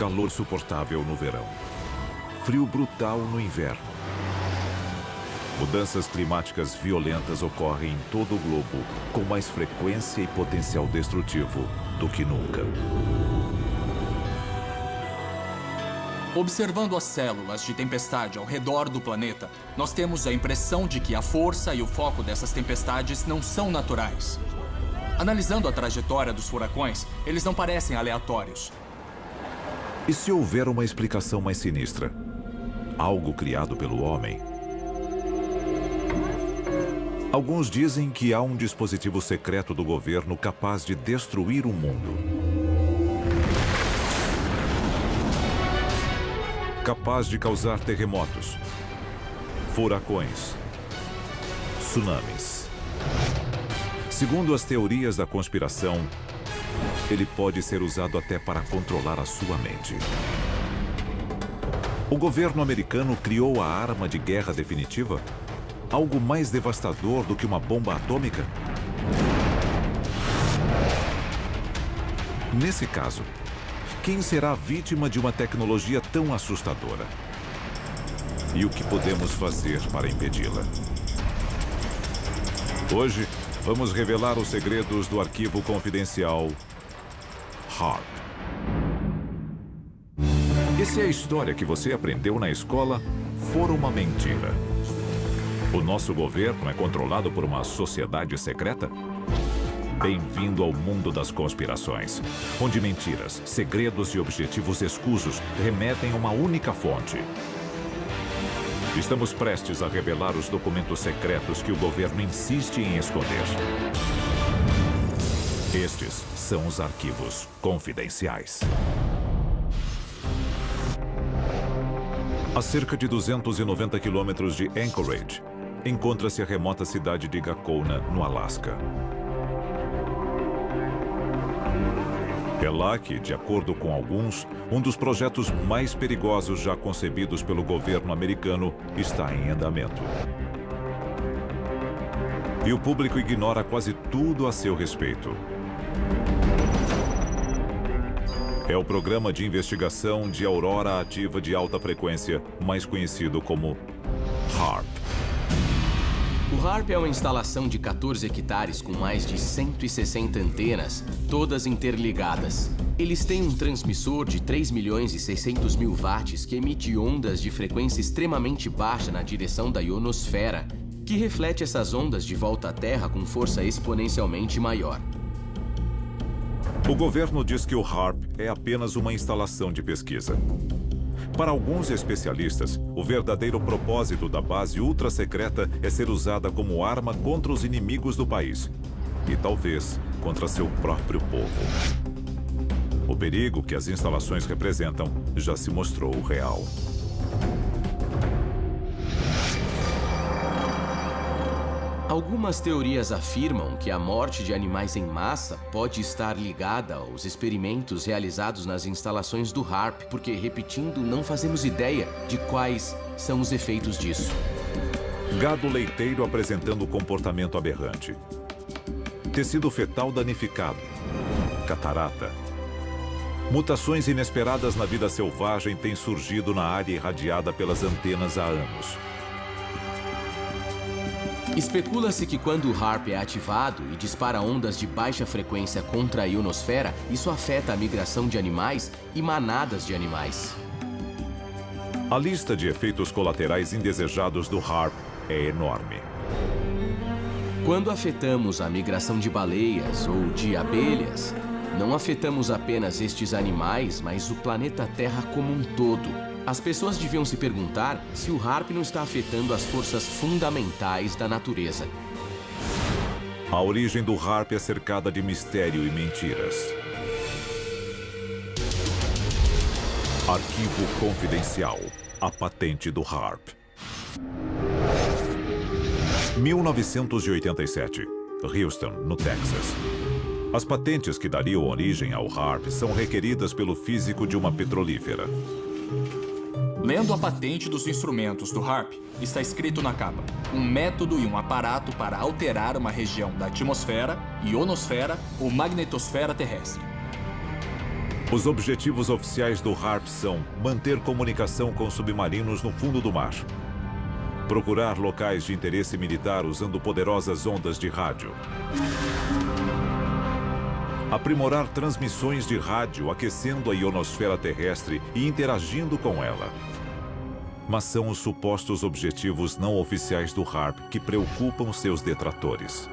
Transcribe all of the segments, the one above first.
Calor suportável no verão. Frio brutal no inverno. Mudanças climáticas violentas ocorrem em todo o globo, com mais frequência e potencial destrutivo do que nunca. Observando as células de tempestade ao redor do planeta, nós temos a impressão de que a força e o foco dessas tempestades não são naturais. Analisando a trajetória dos furacões, eles não parecem aleatórios. E se houver uma explicação mais sinistra? Algo criado pelo homem? Alguns dizem que há um dispositivo secreto do governo capaz de destruir o mundo. Capaz de causar terremotos, furacões, tsunamis. Segundo as teorias da conspiração, ele pode ser usado até para controlar a sua mente. O governo americano criou a arma de guerra definitiva? Algo mais devastador do que uma bomba atômica? Nesse caso, quem será vítima de uma tecnologia tão assustadora? E o que podemos fazer para impedi-la? Hoje, vamos revelar os segredos do arquivo confidencial HAARP. E se a história que você aprendeu na escola for uma mentira? O nosso governo é controlado por uma sociedade secreta? Bem-vindo ao mundo das conspirações, onde mentiras, segredos e objetivos escusos remetem a uma única fonte. Estamos prestes a revelar os documentos secretos que o governo insiste em esconder. Estes são os arquivos confidenciais. A cerca de 290 quilômetros de Anchorage, encontra-se a remota cidade de Gakona, no Alasca. É lá que, de acordo com alguns, um dos projetos mais perigosos já concebidos pelo governo americano está em andamento. E o público ignora quase tudo a seu respeito. É o programa de investigação de aurora ativa de alta frequência, mais conhecido como HAARP. O HAARP é uma instalação de 14 hectares com mais de 160 antenas, todas interligadas. Eles têm um transmissor de 3.600.000 watts que emite ondas de frequência extremamente baixa na direção da ionosfera, que reflete essas ondas de volta à Terra com força exponencialmente maior. O governo diz que o HAARP é apenas uma instalação de pesquisa. Para alguns especialistas, o verdadeiro propósito da base ultra-secreta é ser usada como arma contra os inimigos do país. E talvez contra seu próprio povo. O perigo que as instalações representam já se mostrou real. Algumas teorias afirmam que a morte de animais em massa pode estar ligada aos experimentos realizados nas instalações do HAARP, porque, repetindo, não fazemos ideia de quais são os efeitos disso. Gado leiteiro apresentando comportamento aberrante. Tecido fetal danificado. Catarata. Mutações inesperadas na vida selvagem têm surgido na área irradiada pelas antenas há anos. Especula-se que quando o HAARP é ativado e dispara ondas de baixa frequência contra a ionosfera, isso afeta a migração de animais e manadas de animais. A lista de efeitos colaterais indesejados do HAARP é enorme. Quando afetamos a migração de baleias ou de abelhas, não afetamos apenas estes animais, mas o planeta Terra como um todo. As pessoas deviam se perguntar se o HAARP não está afetando as forças fundamentais da natureza. A origem do HAARP é cercada de mistério e mentiras. Arquivo confidencial. A patente do HAARP. 1987. Houston, no Texas. As patentes que dariam origem ao HAARP são requeridas pelo físico de uma petrolífera. Lendo a patente dos instrumentos do HAARP, está escrito na capa: um método e um aparato para alterar uma região da atmosfera, ionosfera ou magnetosfera terrestre. Os objetivos oficiais do HARP são manter comunicação com submarinos no fundo do mar, procurar locais de interesse militar usando poderosas ondas de rádio, aprimorar transmissões de rádio aquecendo a ionosfera terrestre e interagindo com ela. Mas são os supostos objetivos não oficiais do HARP que preocupam seus detratores.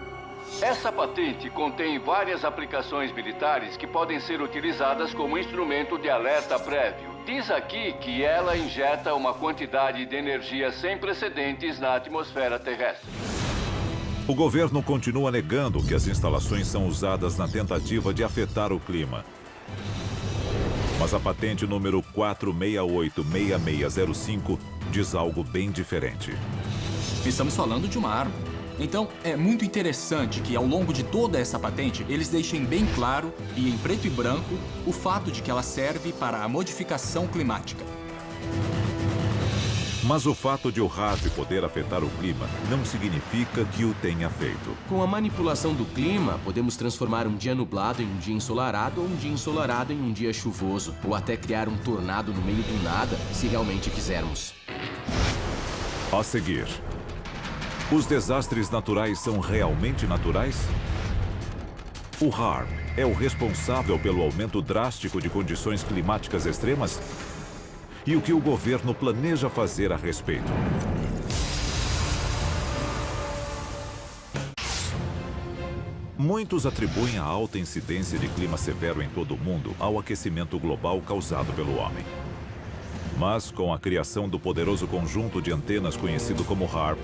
Essa patente contém várias aplicações militares que podem ser utilizadas como instrumento de alerta prévio. Diz aqui que ela injeta uma quantidade de energia sem precedentes na atmosfera terrestre. O governo continua negando que as instalações são usadas na tentativa de afetar o clima. Mas a patente número 4686605 diz algo bem diferente. Estamos falando de uma arma. Então, é muito interessante que, ao longo de toda essa patente, eles deixem bem claro, e em preto e branco, o fato de que ela serve para a modificação climática. Mas o fato de o HARP poder afetar o clima não significa que o tenha feito. Com a manipulação do clima, podemos transformar um dia nublado em um dia ensolarado ou um dia ensolarado em um dia chuvoso, ou até criar um tornado no meio do nada, se realmente quisermos. A seguir, os desastres naturais são realmente naturais? O HARP é o responsável pelo aumento drástico de condições climáticas extremas? E o que o governo planeja fazer a respeito? Muitos atribuem a alta incidência de clima severo em todo o mundo ao aquecimento global causado pelo homem. Mas, com a criação do poderoso conjunto de antenas conhecido como HARP,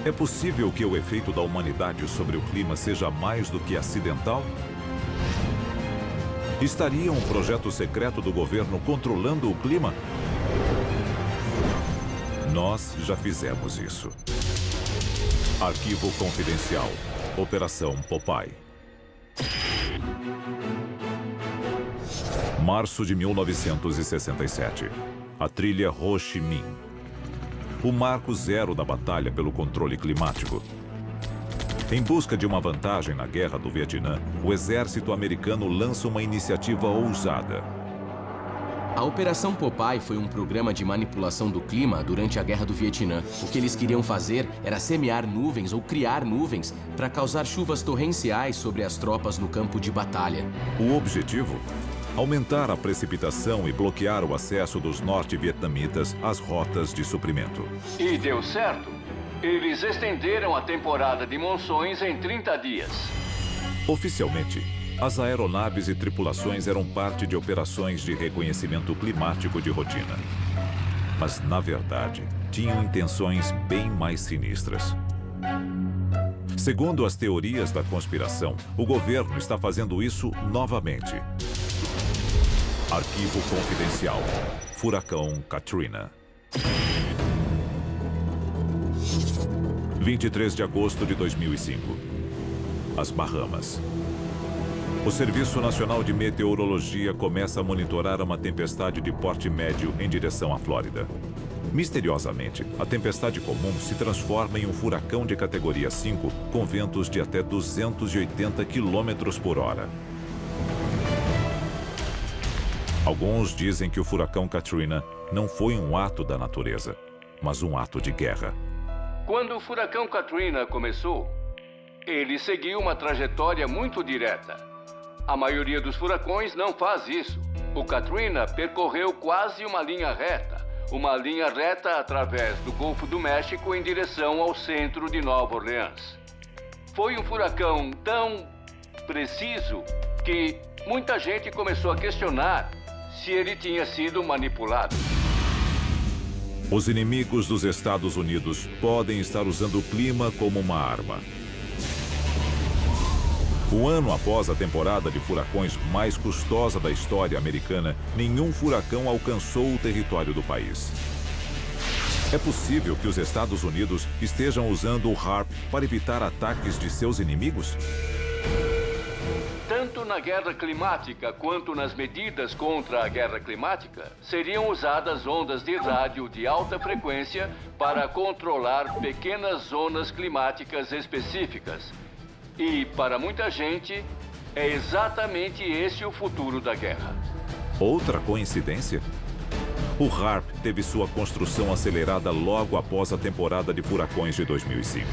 é possível que o efeito da humanidade sobre o clima seja mais do que acidental? Estaria um projeto secreto do governo controlando o clima? Nós já fizemos isso. Arquivo confidencial. Operação Popeye. Março de 1967. A trilha Ho Chi Minh. O marco zero da batalha pelo controle climático. Em busca de uma vantagem na Guerra do Vietnã, o exército americano lança uma iniciativa ousada. A Operação Popeye foi um programa de manipulação do clima durante a Guerra do Vietnã. O que eles queriam fazer era semear nuvens ou criar nuvens para causar chuvas torrenciais sobre as tropas no campo de batalha. O objetivo? Aumentar a precipitação e bloquear o acesso dos norte-vietnamitas às rotas de suprimento. E deu certo. Eles estenderam a temporada de monções em 30 dias. Oficialmente, as aeronaves e tripulações eram parte de operações de reconhecimento climático de rotina. Mas, na verdade, tinham intenções bem mais sinistras. Segundo as teorias da conspiração, o governo está fazendo isso novamente. Arquivo confidencial. Furacão Katrina. 23 de agosto de 2005. As Bahamas. O Serviço Nacional de Meteorologia começa a monitorar uma tempestade de porte médio em direção à Flórida. Misteriosamente, a tempestade comum se transforma em um furacão de categoria 5 com ventos de até 280 km por hora. Alguns dizem que o furacão Katrina não foi um ato da natureza, mas um ato de guerra. Quando o furacão Katrina começou, ele seguiu uma trajetória muito direta. A maioria dos furacões não faz isso. O Katrina percorreu quase uma linha reta através do Golfo do México em direção ao centro de Nova Orleans. Foi um furacão tão preciso que muita gente começou a questionar se ele tinha sido manipulado. Os inimigos dos Estados Unidos podem estar usando o clima como uma arma. Um ano após a temporada de furacões mais custosa da história americana, nenhum furacão alcançou o território do país. É possível que os Estados Unidos estejam usando o HARP para evitar ataques de seus inimigos? Tanto na guerra climática quanto nas medidas contra a guerra climática, seriam usadas ondas de rádio de alta frequência para controlar pequenas zonas climáticas específicas. E, para muita gente, É exatamente esse o futuro da guerra. Outra coincidência? O HARP teve sua construção acelerada logo após a temporada de furacões de 2005.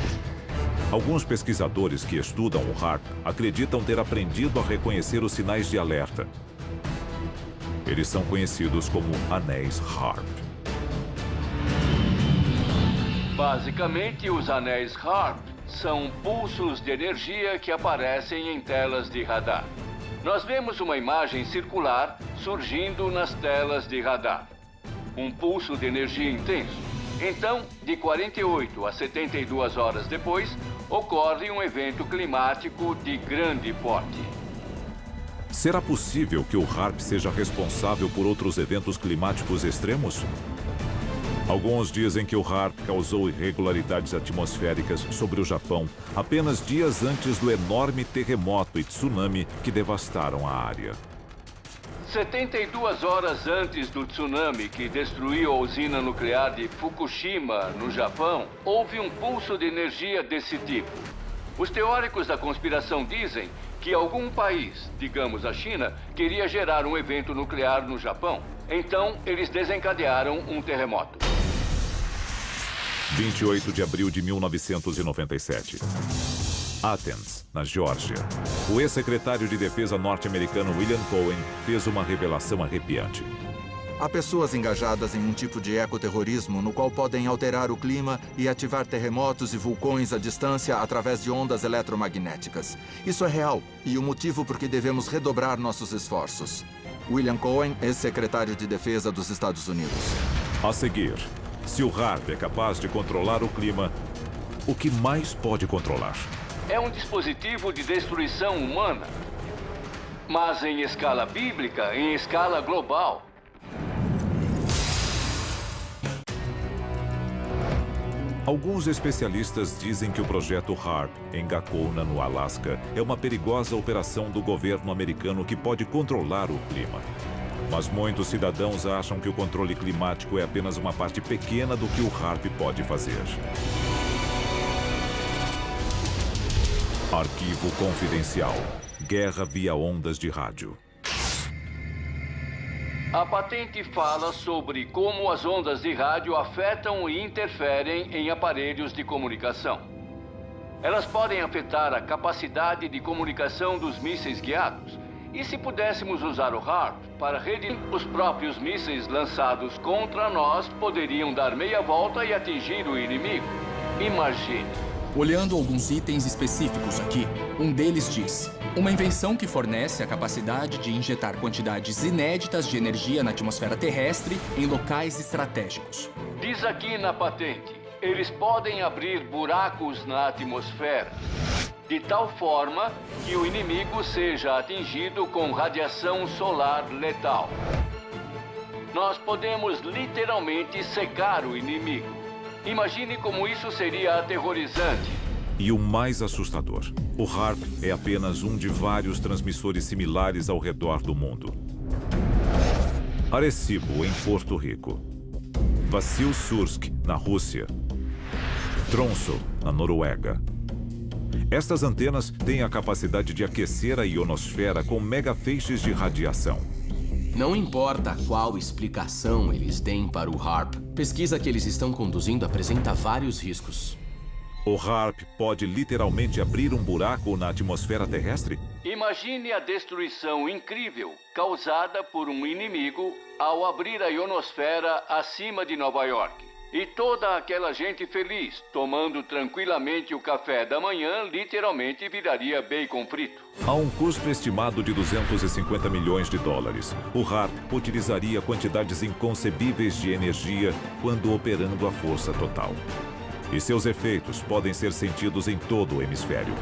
Alguns pesquisadores que estudam o HARP acreditam ter aprendido a reconhecer os sinais de alerta. Eles são conhecidos como anéis HARP. Basicamente, os anéis HARP são pulsos de energia que aparecem em telas de radar. Nós vemos uma imagem circular surgindo nas telas de radar. Um pulso de energia intenso. Então, de 48 a 72 horas depois, ocorre um evento climático de grande porte. Será possível que o HARP seja responsável por outros eventos climáticos extremos? Alguns dizem que o HARP causou irregularidades atmosféricas sobre o Japão apenas dias antes do enorme terremoto e tsunami que devastaram a área. 72 horas antes do tsunami que destruiu a usina nuclear de Fukushima, no Japão, houve um pulso de energia desse tipo. Os teóricos da conspiração dizem que algum país, digamos a China, queria gerar um evento nuclear no Japão. Então, eles desencadearam um terremoto. 28 de abril de 1997. Athens, na Geórgia. O ex-secretário de Defesa norte-americano William Cohen fez uma revelação arrepiante. Há pessoas engajadas em um tipo de ecoterrorismo no qual podem alterar o clima e ativar terremotos e vulcões à distância através de ondas eletromagnéticas. Isso é real e o motivo por que devemos redobrar nossos esforços. William Cohen, ex-secretário de Defesa dos Estados Unidos. A seguir, se o HARP é capaz de controlar o clima, o que mais pode controlar? É um dispositivo de destruição humana, mas em escala bíblica, em escala global. Alguns especialistas dizem que o projeto HARP, em Gakona, no Alasca, é uma perigosa operação do governo americano que pode controlar o clima. Mas muitos cidadãos acham que o controle climático é apenas uma parte pequena do que o HARP pode fazer. Arquivo confidencial. Guerra via ondas de rádio. A patente fala sobre como as ondas de rádio afetam e interferem em aparelhos de comunicação. Elas podem afetar a capacidade de comunicação dos mísseis guiados. E se pudéssemos usar o HARP para redigir, os próprios mísseis lançados contra nós poderiam dar meia volta e atingir o inimigo. Imagine. Olhando alguns itens específicos aqui, um deles diz: uma invenção que fornece a capacidade de injetar quantidades inéditas de energia na atmosfera terrestre em locais estratégicos. Diz aqui na patente, eles podem abrir buracos na atmosfera, de tal forma que o inimigo seja atingido com radiação solar letal. Nós podemos literalmente secar o inimigo. Imagine como isso seria aterrorizante. E o mais assustador, o HARP é apenas um de vários transmissores similares ao redor do mundo. Arecibo, em Porto Rico. Vassilsursk, na Rússia. Tromsø, na Noruega. Estas antenas têm a capacidade de aquecer a ionosfera com megafeixes de radiação. Não importa qual explicação eles deem para o HARP, pesquisa que eles estão conduzindo apresenta vários riscos. O HARP pode literalmente abrir um buraco na atmosfera terrestre? Imagine a destruição incrível causada por um inimigo ao abrir a ionosfera acima de Nova York. E toda aquela gente feliz, tomando tranquilamente o café da manhã, literalmente viraria bacon frito. A um custo estimado de 250 milhões de dólares, o HARP utilizaria quantidades inconcebíveis de energia quando operando a força total. E seus efeitos podem ser sentidos em todo o hemisfério.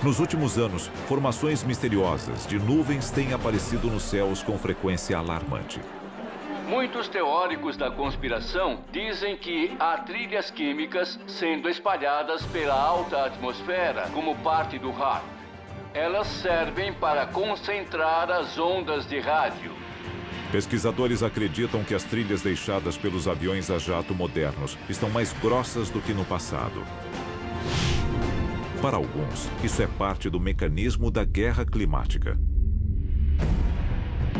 Nos últimos anos, formações misteriosas de nuvens têm aparecido nos céus com frequência alarmante. Muitos teóricos da conspiração dizem que há trilhas químicas sendo espalhadas pela alta atmosfera como parte do HARP. Elas servem para concentrar as ondas de rádio. Pesquisadores acreditam que as trilhas deixadas pelos aviões a jato modernos estão mais grossas do que no passado. Para alguns, isso é parte do mecanismo da guerra climática.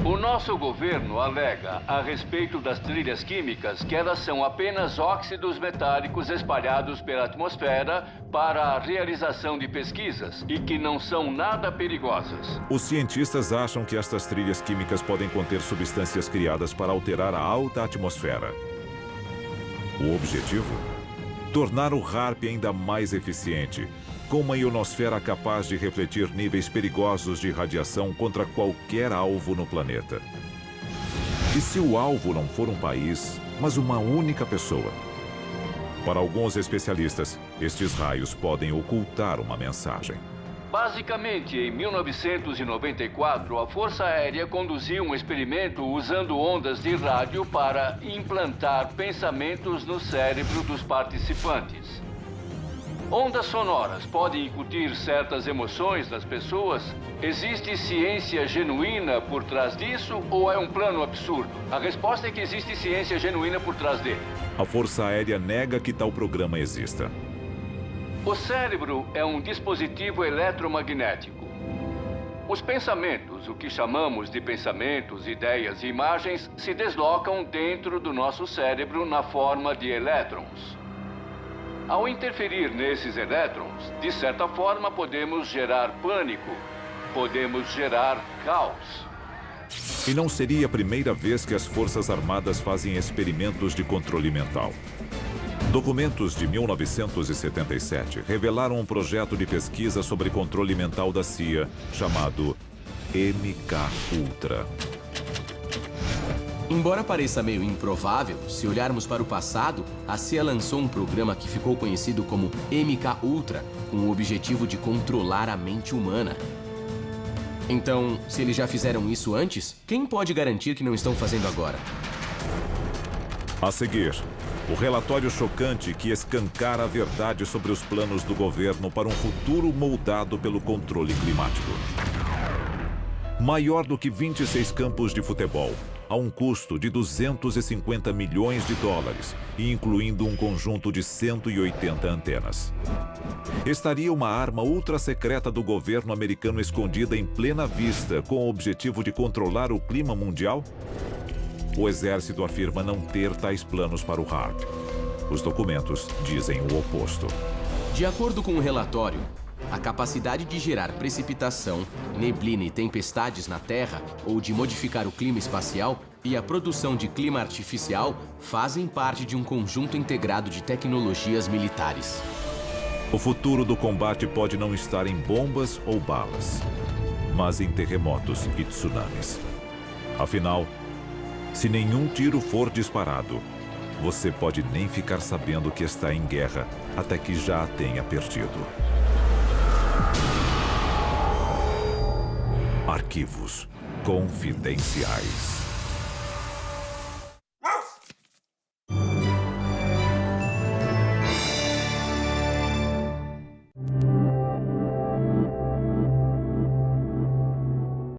O nosso governo alega a respeito das trilhas químicas que elas são apenas óxidos metálicos espalhados pela atmosfera para a realização de pesquisas e que não são nada perigosas. Os cientistas acham que estas trilhas químicas podem conter substâncias criadas para alterar a alta atmosfera. O objetivo? Tornar o HAARP ainda mais eficiente, com uma ionosfera capaz de refletir níveis perigosos de radiação contra qualquer alvo no planeta. E se o alvo não for um país, mas uma única pessoa? Para alguns especialistas, estes raios podem ocultar uma mensagem. Basicamente, em 1994, a Força Aérea conduziu um experimento usando ondas de rádio para implantar pensamentos no cérebro dos participantes. Ondas sonoras podem incutir certas emoções nas pessoas? Existe ciência genuína por trás disso ou é um plano absurdo? A resposta é que existe ciência genuína por trás dele. A Força Aérea nega que tal programa exista. O cérebro é um dispositivo eletromagnético. Os pensamentos, o que chamamos de pensamentos, ideias e imagens, se deslocam dentro do nosso cérebro na forma de elétrons. Ao interferir nesses elétrons, de certa forma podemos gerar pânico, podemos gerar caos. E não seria a primeira vez que as Forças Armadas fazem experimentos de controle mental. Documentos de 1977 revelaram um projeto de pesquisa sobre controle mental da CIA, chamado MK-Ultra. Embora pareça meio improvável, se olharmos para o passado, a CIA lançou um programa que ficou conhecido como MK-Ultra, com o objetivo de controlar a mente humana. Então, se eles já fizeram isso antes, quem pode garantir que não estão fazendo agora? A seguir, o relatório chocante que escancara a verdade sobre os planos do governo para um futuro moldado pelo controle climático. Maior do que 26 campos de futebol, a um custo de 250 milhões de dólares e incluindo um conjunto de 180 antenas. Estaria uma arma ultra-secreta do governo americano escondida em plena vista com o objetivo de controlar o clima mundial? O exército afirma não ter tais planos para o HAARP. Os documentos dizem o oposto. De acordo com o relatório, a capacidade de gerar precipitação, neblina e tempestades na Terra ou de modificar o clima espacial e a produção de clima artificial fazem parte de um conjunto integrado de tecnologias militares. O futuro do combate pode não estar em bombas ou balas, mas em terremotos e tsunamis. Afinal, se nenhum tiro for disparado, você pode nem ficar sabendo que está em guerra até que já a tenha perdido. Arquivos confidenciais.